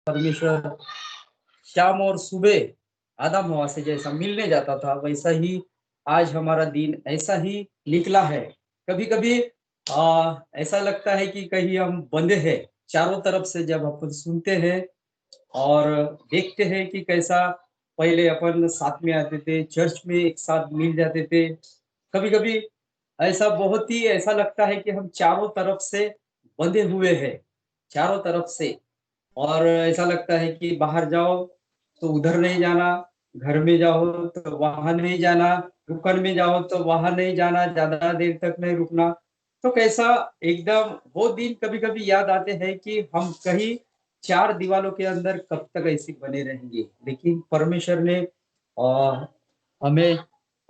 परमेश्वर शाम और सुबह आदम हवा से जैसा मिलने जाता था, वैसा ही आज हमारा दिन ऐसा ही निकला है। कभी कभी ऐसा लगता है कि कहीं हम बंधे हैं। चारों तरफ से जब अपन सुनते हैं और देखते हैं कि कैसा पहले अपन साथ में आते थे, चर्च में एक साथ मिल जाते थे। कभी कभी ऐसा बहुत ही ऐसा लगता है कि हम चारों तरफ से बंधे हुए हैं, चारों तरफ से। और ऐसा लगता है कि बाहर जाओ तो उधर नहीं जाना, घर में जाओ तो वहां नहीं जाना, दुकान में जाओ तो वहां नहीं जाना, ज्यादा देर तक नहीं रुकना। तो कैसा एकदम वो दिन कभी कभी याद आते हैं कि हम कहीं चार दीवारों के अंदर कब तक ऐसे बने रहेंगे। लेकिन परमेश्वर ने हमें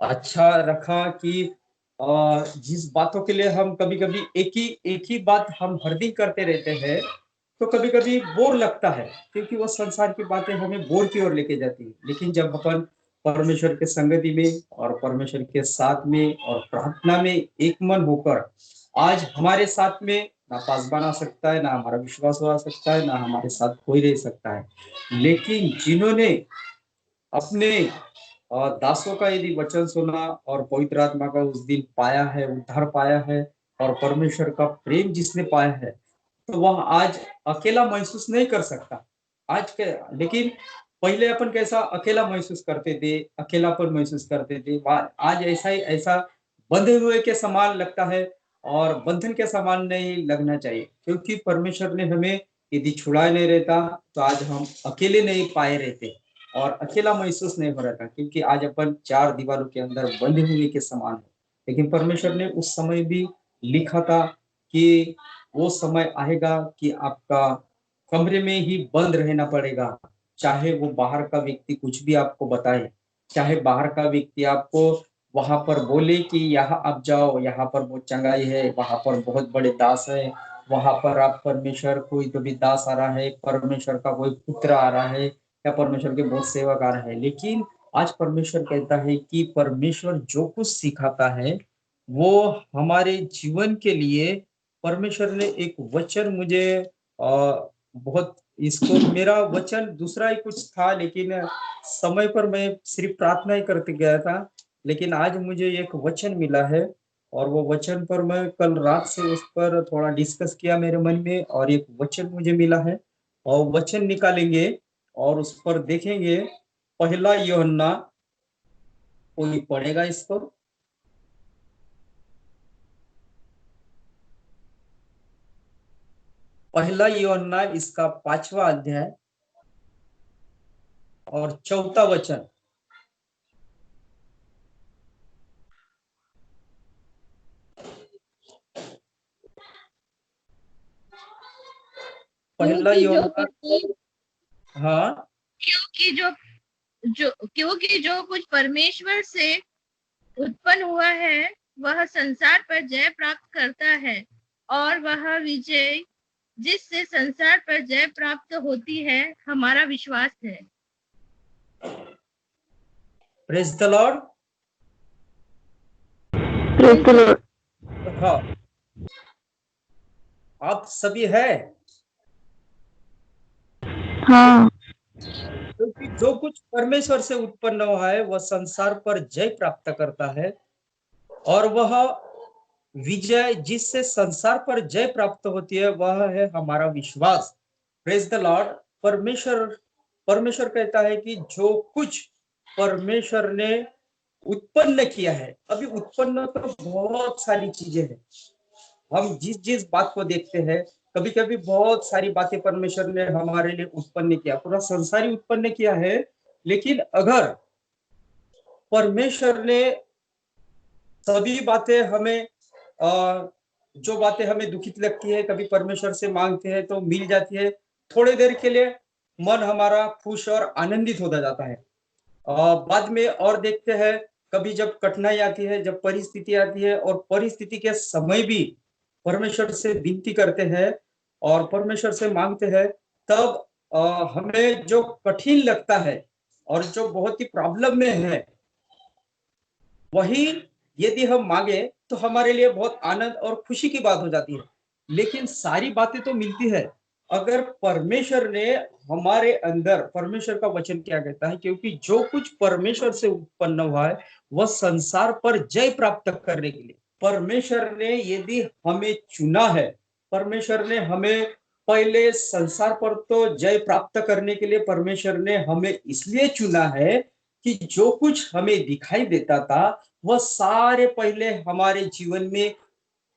अच्छा रखा कि जिस बातों के लिए हम कभी कभी एक ही बात हम हर दिन करते रहते हैं, तो कभी कभी बोर लगता है, क्योंकि वो संसार की बातें हमें बोर की ओर लेके जाती है। लेकिन जब अपन परमेश्वर के संगति में और परमेश्वर के साथ में और प्रार्थना में एक मन होकर, आज हमारे साथ में ना पासबान आ सकता है, ना हमारा विश्वास आ सकता है, ना हमारे साथ कोई रह सकता है। लेकिन जिन्होंने अपने दासों का यदि वचन सुना और पवित्र आत्मा का उस दिन पाया है, उद्धार पाया है, और परमेश्वर का प्रेम जिसने पाया है, तो वह आज अकेला महसूस नहीं कर सकता। आज के लेकिन पहले अपन कैसा अकेला महसूस करते थे, अकेलापन महसूस करते थे। आज ऐसा ही ऐसा बंधे हुए के समान लगता है, और बंधन के समान नहीं लगना चाहिए, क्योंकि परमेश्वर ने हमें यदि छुड़ाए नहीं रहता तो आज हम अकेले नहीं पाए रहते और अकेला महसूस नहीं हो रहा था, क्योंकि आज अपन चार दीवारों के अंदर बंधे हुए के समान है। लेकिन परमेश्वर ने उस समय भी लिखा था कि वो समय आएगा कि आपका कमरे में ही बंद रहना पड़ेगा। चाहे वो बाहर का व्यक्ति कुछ भी आपको बताए, चाहे बाहर का व्यक्ति आपको वहां पर बोले कि यहाँ आप जाओ, यहाँ पर बहुत चंगाई है, वहां पर बहुत बड़े दास है, वहां पर आप परमेश्वर कोई तो भी दास आ रहा है, परमेश्वर का कोई पुत्र आ रहा है, या परमेश्वर के बहुत सेवक आ रहे हैं। लेकिन आज परमेश्वर कहता है कि परमेश्वर जो कुछ सिखाता है वो हमारे जीवन के लिए, परमेश्वर ने एक वचन मुझे बहुत, इसको मेरा वचन दूसरा ही कुछ था, लेकिन समय पर मैं सिर्फ प्रार्थना ही करते गया था। लेकिन आज मुझे एक वचन मिला है, और वो वचन पर मैं कल रात से उस पर थोड़ा डिस्कस किया मेरे मन में, और एक वचन मुझे मिला है, और वचन निकालेंगे और उस पर देखेंगे। पहला यूहन्ना, कोई पढ़ेगा इसको? पहला यूहन्ना इसका 5वां अध्याय और 4था वचन। पहला क्योंकि जो यूहन्ना, कुछ हाँ, क्योंकि जो जो क्योंकि जो कुछ परमेश्वर से उत्पन्न हुआ है वह संसार पर जय प्राप्त करता है, और वह विजय जिससे संसार पर जय प्राप्त होती है हमारा विश्वास है। Praise the Lord. Praise the Lord. हाँ, आप सभी है। हाँ। क्योंकि जो कुछ परमेश्वर से उत्पन्न हुआ है वह संसार पर जय प्राप्त करता है, और वह विजय जिससे संसार पर जय प्राप्त होती है वह है हमारा विश्वास। Praise the Lord. परमेश्वर परमेश्वर कहता है कि जो कुछ परमेश्वर ने उत्पन्न किया है, अभी उत्पन्न तो बहुत सारी चीजें हैं। हम जिस जिस बात को देखते हैं, कभी कभी बहुत सारी बातें परमेश्वर ने हमारे लिए उत्पन्न किया, पूरा संसार ही उत्पन्न किया है। लेकिन अगर परमेश्वर ने सभी बातें हमें जो बातें हमें दुखित लगती है, कभी परमेश्वर से मांगते हैं तो मिल जाती है, थोड़ी देर के लिए मन हमारा खुश और आनंदित होता जाता है। बाद में और देखते हैं, कभी जब कठिनाई आती है, जब परिस्थिति आती है, और परिस्थिति के समय भी परमेश्वर से विनती करते हैं और परमेश्वर से मांगते हैं, तब हमें जो कठिन लगता है और जो बहुत ही प्रॉब्लम में है, वही यदि हम मांगे तो हमारे लिए बहुत आनंद और खुशी की बात हो जाती है। लेकिन सारी बातें तो मिलती है, अगर परमेश्वर ने हमारे अंदर, परमेश्वर का वचन क्या कहता है, क्योंकि जो कुछ परमेश्वर से उत्पन्न हुआ है वह संसार पर जय प्राप्त करने के लिए, परमेश्वर ने यदि हमें चुना है, परमेश्वर ने हमें पहले संसार पर तो जय प्राप्त करने के लिए परमेश्वर ने हमें इसलिए चुना है कि जो कुछ हमें दिखाई देता था वह सारे पहले हमारे जीवन में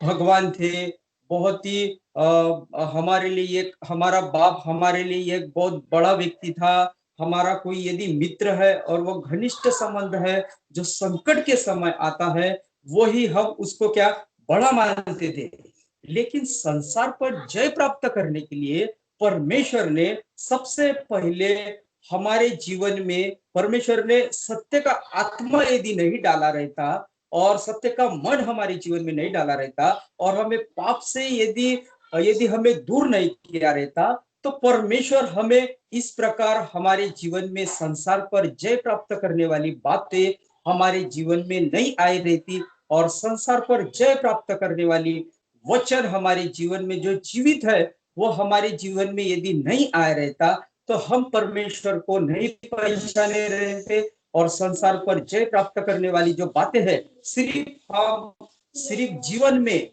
भगवान थे, बहुत ही हमारे लिए एक, हमारा बाप हमारे लिए एक बहुत बड़ा व्यक्ति था, हमारा कोई यदि मित्र है और वो घनिष्ठ संबंध है, जो संकट के समय आता है वही हम उसको क्या बड़ा मानते थे। लेकिन संसार पर जय प्राप्त करने के लिए परमेश्वर ने सबसे पहले हमारे जीवन में, परमेश्वर ने सत्य का आत्मा यदि नहीं डाला रहता और सत्य का मन हमारे जीवन में नहीं डाला रहता और हमें पाप से यदि यदि हमें दूर नहीं किया रहता, तो परमेश्वर हमें इस प्रकार हमारे जीवन में संसार पर जय प्राप्त करने वाली बातें हमारे जीवन में नहीं आई रहती, और संसार पर जय प्राप्त करने वाली वचन हमारे जीवन में जो जीवित है वो हमारे जीवन में यदि नहीं आया रहता, तो हम परमेश्वर को नहीं पहचाने रहते, और संसार पर जय प्राप्त करने वाली जो बातें हैं सिर्फ हम सिर्फ जीवन में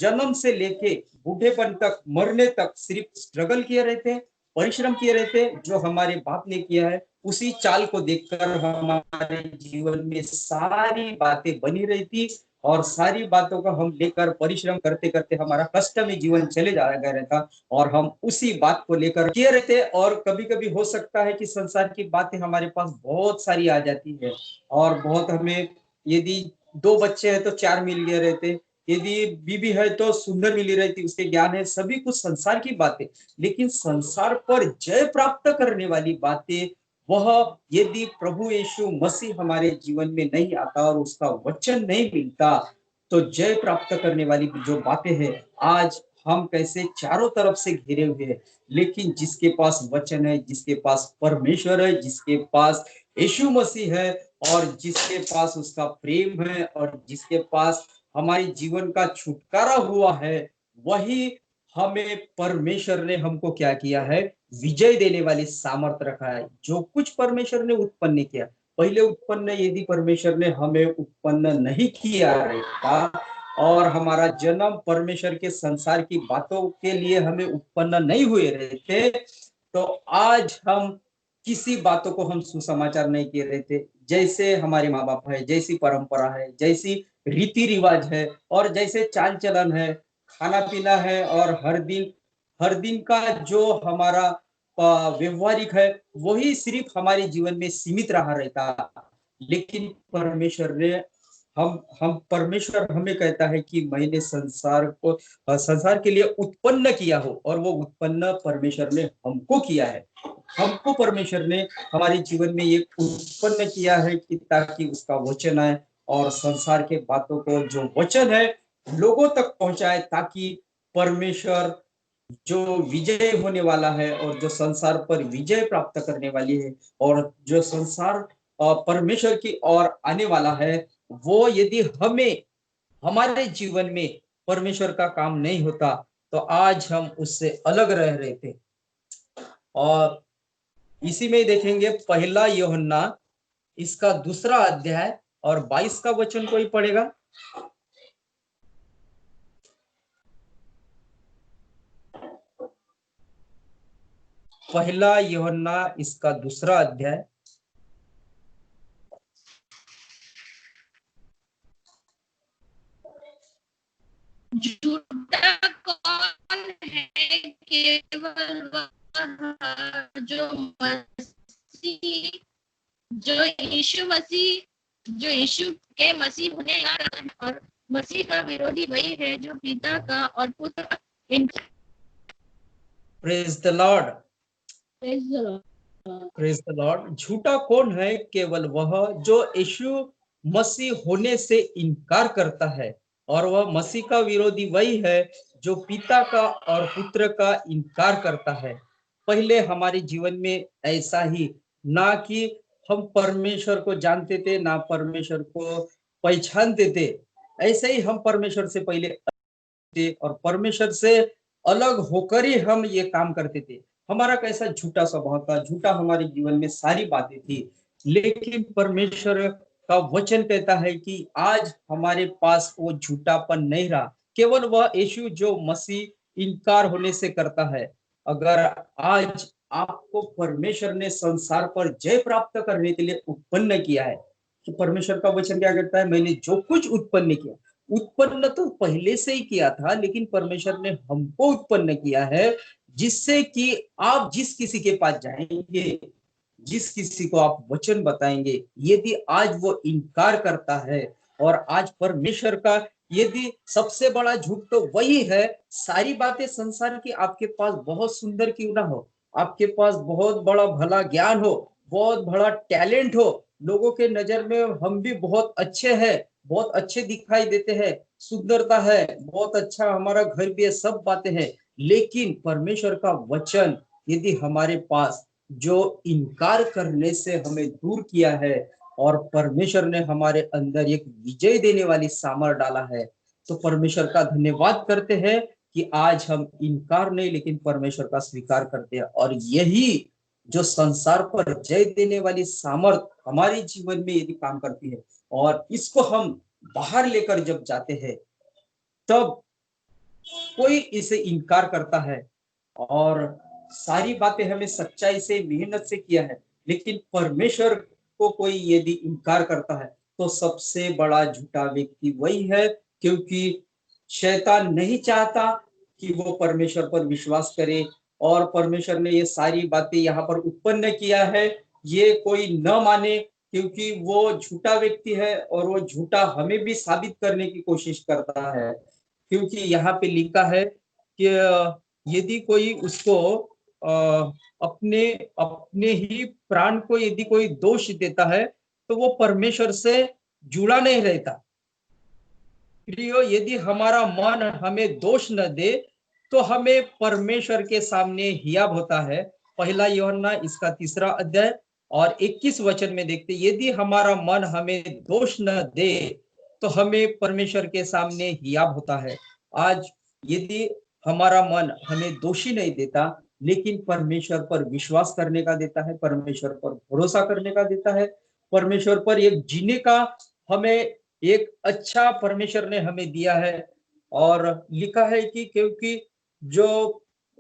जन्म से लेके बूढ़ेपन तक, मरने तक सिर्फ स्ट्रगल किए रहते हैं, परिश्रम किए रहते हैं, जो हमारे बाप ने किया है उसी चाल को देखकर हमारे जीवन में सारी बातें बनी रहती, और सारी बातों को हम लेकर परिश्रम करते करते हमारा कष्ट में जीवन चले जा रहता, और हम उसी बात को लेकर किए रहते। और कभी कभी हो सकता है कि संसार की बातें हमारे पास बहुत सारी आ जाती है, और बहुत हमें, यदि 2 बच्चे हैं तो 4 मिल गए रहते, यदि बीबी है तो सुंदर मिली रहती, उसके ज्ञान है, सभी कुछ संसार की बातें। लेकिन संसार पर जय प्राप्त करने वाली बातें, वह यदि प्रभु यीशु मसीह हमारे जीवन में नहीं आता और उसका वचन नहीं मिलता, तो जय प्राप्त करने वाली जो बातें हैं आज हम कैसे चारों तरफ से घिरे हुए हैं। लेकिन जिसके पास वचन है, जिसके पास परमेश्वर है, जिसके पास यीशु मसीह है, और जिसके पास उसका प्रेम है, और जिसके पास हमारे जीवन का छुटकारा हुआ है, वही हमें, परमेश्वर ने हमको क्या किया है, विजय देने वाली सामर्थ रखा है। जो कुछ परमेश्वर ने उत्पन्न किया, पहले उत्पन्न यदि परमेश्वर ने हमें उत्पन्न नहीं किया रहता और हमारा जन्म परमेश्वर के संसार की बातों के लिए हमें उत्पन्न नहीं हुए रहते, तो आज हम किसी बातों को हम सुसमाचार नहीं किए रहते। जैसे हमारे माँ बाप है, जैसी परंपरा है, जैसी रीति रिवाज है, और जैसे चाल चलन है, खाना पीना है, और हर दिन का जो हमारा व्यवहारिक है, वही सिर्फ हमारे जीवन में सीमित रहा रहता। लेकिन परमेश्वर ने, हम परमेश्वर हमें कहता है कि मैंने संसार को संसार के लिए उत्पन्न किया हो, और वो उत्पन्न परमेश्वर ने हमको किया है। हमको परमेश्वर ने हमारे जीवन में ये उत्पन्न किया है कि ताकि उसका वचन आए और संसार के बातों को, जो वचन है, लोगों तक पहुंचाए, ताकि परमेश्वर जो विजय होने वाला है और जो संसार पर विजय प्राप्त करने वाली है, और जो संसार परमेश्वर की ओर आने वाला है, वो यदि हमें, हमारे जीवन में परमेश्वर का काम नहीं होता, तो आज हम उससे अलग रह रहे थे। और इसी में देखेंगे 1 यूहन्ना इसका 2 अध्याय और 22 का वचन कोई पढ़ेगा। 1 यूहन्ना इसका 2 अध्याय। झूठा कौन है? केवल वह जो यीशु के मसीह होने आ रहा है, और मसीह का विरोधी वही है जो पिता का और पुत्र का praise the Lord, praise the Lord. झूठा कौन है? केवल वह जो यीशु मसीह होने से इनकार करता है, और वह मसीह का विरोधी वही है जो पिता का और पुत्र का इनकार करता है। पहले हमारे जीवन में ऐसा ही, ना कि हम परमेश्वर को जानते थे, ना परमेश्वर को पहचानते थे, ऐसे ही हम परमेश्वर से पहले थे, और परमेश्वर से अलग होकर ही हम ये काम करते थे। हमारा कैसा झूठा स्वभाव था, झूठा हमारे जीवन में सारी बातें थी। लेकिन परमेश्वर का वचन कहता है कि आज हमारे पास वो झूठापन नहीं रहा, केवल वह यीशु जो मसीह इनकार होने से करता है। अगर आज आपको परमेश्वर ने संसार पर जय प्राप्त करने के लिए उत्पन्न किया है, कि परमेश्वर का वचन क्या कहता है, मैंने जो कुछ उत्पन्न किया, उत्पन्न तो पहले से ही किया था, लेकिन परमेश्वर ने हमको उत्पन्न किया है, जिससे कि आप जिस किसी के पास जाएंगे, जिस किसी को आप वचन बताएंगे, यदि आज वो इनकार करता है, और आज परमेश्वर का यदि सबसे बड़ा झूठ तो वही है, सारी बातें संसार की आपके पास बहुत सुंदर क्यों ना हो, आपके पास बहुत बड़ा भला ज्ञान हो, बहुत बड़ा टैलेंट हो, लोगों के नजर में हम भी बहुत अच्छे हैं, बहुत अच्छे दिखाई देते हैं, सुंदरता है, बहुत अच्छा हमारा घर भी है, सब बातें हैं, लेकिन परमेश्वर का वचन यदि हमारे पास जो इनकार करने से हमें दूर किया है, और परमेश्वर ने हमारे अंदर एक विजय देने वाली सामर डाला है, तो परमेश्वर का धन्यवाद करते हैं कि आज हम इनकार नहीं लेकिन परमेश्वर का स्वीकार करते हैं। और यही जो संसार पर जय देने वाली सामर्थ हमारे जीवन में यदि काम करती है, और इसको हम बाहर लेकर जब जाते हैं, तब कोई इसे इनकार करता है, और सारी बातें हमें सच्चाई से मेहनत से किया है, लेकिन परमेश्वर को कोई यदि इनकार करता है, तो सबसे बड़ा झूठा व्यक्ति वही है, क्योंकि शैतान नहीं चाहता कि वो परमेश्वर पर विश्वास करे, और परमेश्वर ने ये सारी बातें यहाँ पर उत्पन्न किया है, ये कोई न माने, क्योंकि वो झूठा व्यक्ति है, और वो झूठा हमें भी साबित करने की कोशिश करता है। क्योंकि यहाँ पे लिखा है कि यदि कोई उसको अपने अपने ही प्राण को यदि कोई दोष देता है, तो वो परमेश्वर से जुड़ा नहीं रहता। प्रियो, यदि हमारा मन हमें दोष न दे, तो हमें परमेश्वर के सामने हियाब होता है। पहला यूहन्ना इसका 3 अध्याय और 21 वचन में देखते, यदि हमारा मन हमें दोष न दे, तो हमें परमेश्वर के सामने हियाब होता है। आज यदि हमारा मन हमें दोषी नहीं देता, लेकिन परमेश्वर पर विश्वास करने का देता है, परमेश्वर पर भरोसा करने का देता है, परमेश्वर पर एक जीने का हमें एक अच्छा परमेश्वर ने हमें दिया है। और लिखा है कि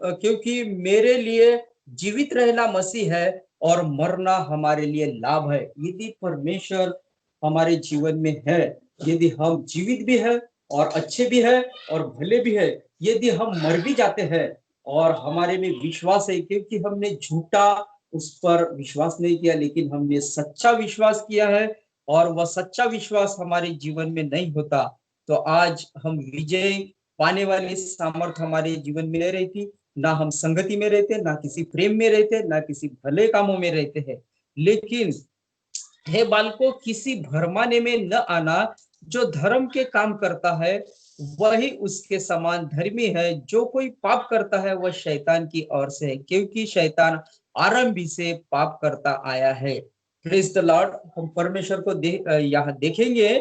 क्योंकि मेरे लिए जीवित रहना मसीह है, और मरना हमारे लिए लाभ है। यदि परमेश्वर हमारे जीवन में है, यदि हम जीवित भी है और अच्छे भी है और भले भी है, यदि हम मर भी जाते हैं और हमारे में विश्वास है, क्योंकि हमने झूठा उस पर विश्वास नहीं किया, लेकिन हमने सच्चा विश्वास किया है, और वह सच्चा विश्वास हमारे जीवन में नहीं होता, तो आज हम विजय पाने वाली सामर्थ हमारे जीवन में नहीं रहती। ना हम संगति में रहते, ना किसी प्रेम में रहते, ना किसी भले कामों में रहते हैं। लेकिन हे बालकों, किसी भरमाने में न आना, जो धर्म के काम करता है वही उसके समान धर्मी है। जो कोई पाप करता है वह शैतान की ओर से है, क्योंकि शैतान आरंभ से पाप करता आया है। Praise the Lord. हम परमेश्वर को यहाँ देखेंगे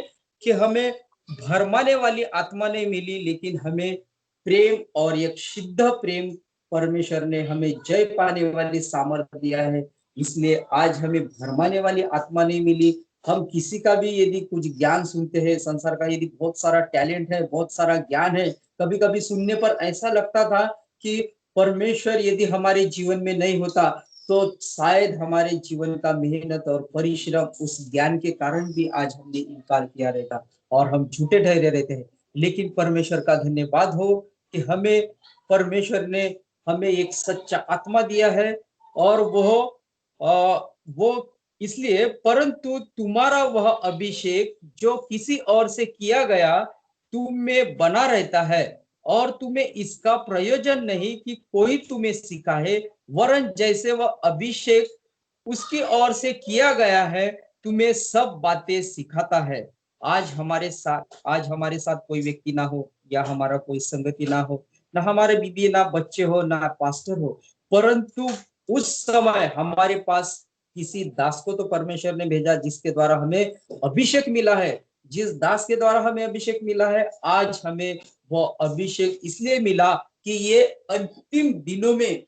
कि हमें भरमाने वाली आत्मा नहीं मिली, लेकिन हमें प्रेम और एक शुद्ध प्रेम परमेश्वर ने हमें जय पाने वाली सामर्थ्य दिया है। इसलिए आज हमें भरमाने वाली आत्मा नहीं मिली। हम किसी का भी यदि कुछ ज्ञान सुनते हैं, संसार का यदि बहुत सारा टैलेंट है, बहुत सारा ज्ञान है, कभी कभी सुनने पर ऐसा लगता था कि परमेश्वर यदि हमारे जीवन में नहीं होता, तो शायद हमारे जीवन का मेहनत और परिश्रम उस ज्ञान के कारण भी आज हमने इनकार किया रहता, और हम झूठे ठहरे रहते हैं। लेकिन परमेश्वर का धन्यवाद हो कि हमें परमेश्वर ने हमें एक सच्चा आत्मा दिया है, और वो इसलिए, परंतु तुम्हारा वह अभिषेक जो किसी और से किया गया तुम में बना रहता है, और तुम्हें इसका प्रयोजन नहीं कि कोई तुम्हें सिखाए, वरन जैसे वह अभिषेक उसकी ओर से किया गया है तुम्हें सब बातें सिखाता है। आज हमारे साथ कोई व्यक्ति ना हो, या हमारा कोई संगति ना हो, ना हमारे बीबी, ना बच्चे हो, ना पास्टर हो, परंतु उस समय हमारे पास किसी दास को तो परमेश्वर ने भेजा, जिसके द्वारा हमें अभिषेक मिला है। जिस दास के द्वारा हमें अभिषेक मिला है, आज हमें वो अभिषेक इसलिए मिला कि ये अंतिम दिनों में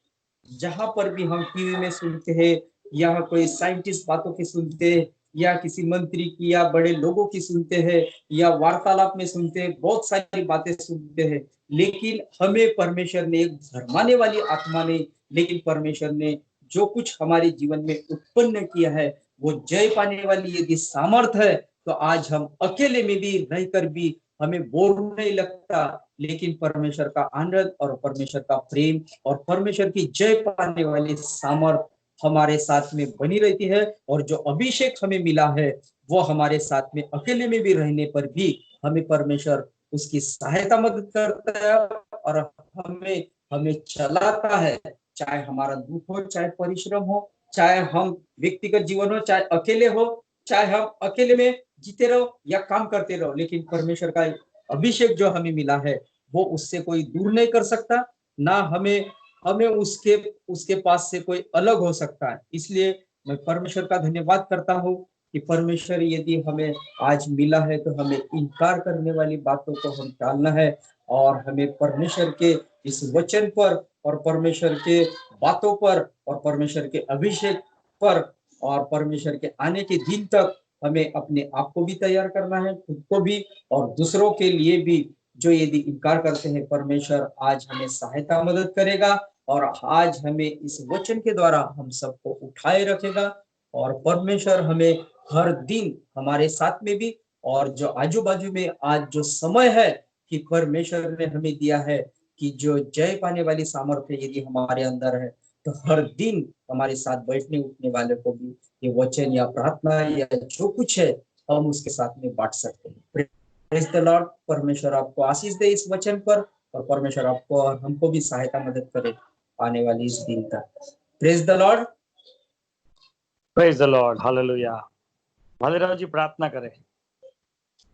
जहां पर भी हम टीवी में सुनते हैं या कोई साइंटिस्ट बातों की सुनते हैं या किसी मंत्री की या बड़े लोगों की सुनते हैं या वार्तालाप में सुनते हैं, बहुत सारी बातें सुनते हैं, लेकिन हमें परमेश्वर ने एक भरमाने वाली आत्मा ने, लेकिन परमेश्वर ने जो कुछ हमारे जीवन में उत्पन्न किया है वो जय पाने वाली यदि सामर्थ है, तो आज हम अकेले में भी रहकर भी हमें बोर नहीं लगता, लेकिन परमेश्वर का आनंद और परमेश्वर का प्रेम और परमेश्वर की जय पाने वाली सामर्थ हमारे साथ में बनी रहती है। और जो अभिषेक हमें मिला है वो हमारे साथ में अकेले में भी रहने पर भी हमें परमेश्वर उसकी सहायता मदद करता है और हमें हमें चलाता है, चाहे हमारा दुख हो, चाहे परिश्रम हो, चाहे हम व्यक्तिगत जीवन हो, चाहे अकेले हो, चाहे हम अकेले में जीते रहो या काम करते रहो, लेकिन परमेश्वर का अभिषेक जो हमें मिला है वो उससे कोई दूर नहीं कर सकता, ना हमें हमें उसके उसके पास से कोई अलग हो सकता है। इसलिए मैं परमेश्वर का धन्यवाद करता हूँ कि परमेश्वर यदि हमें आज मिला है तो हमें इनकार करने वाली बातों को हम टालना है और हमें परमेश्वर के इस वचन पर और परमेश्वर के बातों पर और परमेश्वर के अभिषेक पर और परमेश्वर के आने के दिन तक हमें अपने आप को भी तैयार करना है, खुद को भी और दूसरों के लिए भी जो यदि इनकार करते हैं। परमेश्वर आज हमें सहायता मदद करेगा और आज हमें इस वचन के द्वारा हम सबको उठाए रखेगा और परमेश्वर हमें हर दिन हमारे साथ में भी और जो आजू बाजू में आज जो समय है कि परमेश्वर ने हमें दिया है कि जो जय पाने वाली सामर्थ्य यदि हमारे अंदर है तो हर दिन हमारे साथ बैठने उठने वाले को भी ये वचन या प्रार्थना या जो कुछ है हम उसके साथ में बांट सकते हैं। Praise the Lord. परमेश्वर आपको आशीष दे इस वचन पर और परमेश्वर आपको और हमको भी सहायता मदद करे आने वाली इस दिन तक। Praise the Lord. Praise the Lord, hallelujah. Bhalerao ji प्रार्थना करें।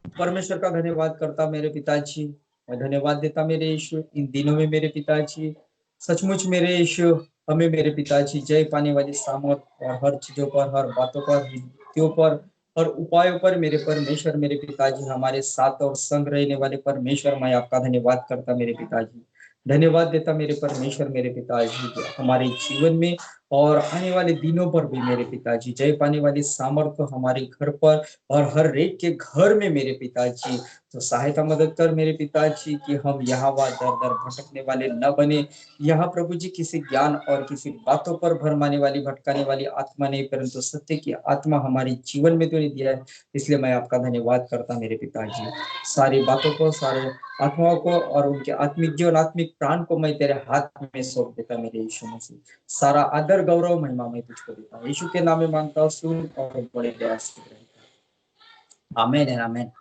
परमेश्वर का धन्यवाद करता मेरे पिताजी, मैं धन्यवाद देता मेरे यीशु इन दिनों में मेरे पिताजी, सचमुच मेरे यीशु हमें मेरे पिताजी जय पाने वाली सामर्थ और हर चीजों पर, हर बातों पर, युक्तियों पर, हर उपायों पर मेरे परमेश्वर मेरे पिताजी हमारे साथ और संग रहने वाले परमेश्वर, मैं आपका धन्यवाद करता मेरे पिताजी, धन्यवाद देता मेरे परमेश्वर मेरे पिताजी हमारे जीवन में और आने वाले दिनों पर भी मेरे पिताजी जय पाने वाली सामर्थ्य हमारे घर पर और हर एक के घर में मेरे पिताजी, तो सहायता मदद कर मेरे पिताजी कि हम यहाँ वहाँ दर दर भटकने वाले न बने। यहाँ प्रभु जी किसी ज्ञान और किसी बातों पर भरमाने वाली भटकाने वाली आत्मा नहीं, परंतु सत्य की आत्मा हमारे जीवन में तूने दिया है, इसलिए मैं आपका धन्यवाद करता मेरे पिताजी। सारी बातों को, सारे आत्माओं को और उनके आत्मिक जीवन आत्मिक प्राण को मैं तेरे हाथ में सौंप देता मेरे यीशु मसीह। सारा आदर गौरव महिमा मैं तुझको देता हूँ, यीशु के नाम में मांगता हूँ, सुन और बड़े दया से रहता। आमीन है, आमीन।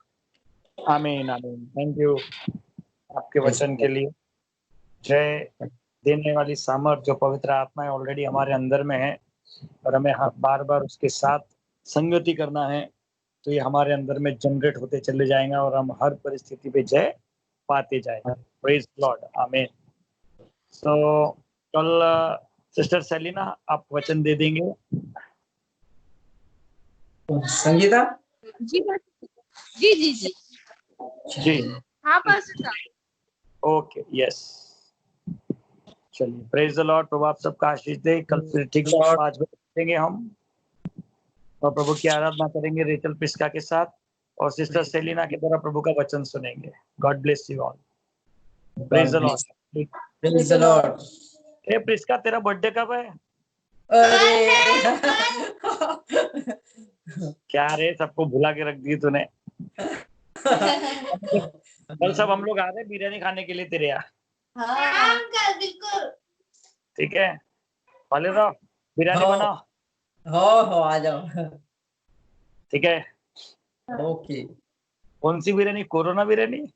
आमीन आमीन। थैंक यू आपके वचन के लिए। जय देने वाली सामर्थ जो पवित्र आत्मा है ऑलरेडी हमारे अंदर में है और हमें बार बार उसके साथ संगति करना है, तो ये हमारे अंदर में जनरेट होते चले जाएंगे और हम हर परिस्थिति पे जय पाते जाएंगे। प्रेज लॉर्ड, आमीन। सो कल सिस्टर सेलिना आप वचन दे देंगे। संगीता जी जी जी जी जी हाँ पास्टर साहब। Okay, yes. चलिए, प्रेज द लॉर्ड। प्रभु आप सबका आशीष दे। कल फिर ठीक 5 बजे मिलेंगे हम और प्रभु की आराधना करेंगे रेचल प्रिस्का के साथ और सिस्टर सेलिना के द्वारा प्रभु का वचन सुनेंगे। God bless you all. Praise the Lord. Praise the Lord. ए प्रिस्का, तेरा बर्थडे कब है? अरे क्या रे, सबको भुला के रख दी तूने। कल सब हम लोग आ रहे हैं बिरयानी खाने के लिए तेरे यहाँ। हाँ अंकल बिल्कुल। ठीक है, वाले रहो, बिरयानी बनाओ। हो आ जाओ। ठीक है, ओके। कौन सी बिरयानी? कोरोना बिरयानी?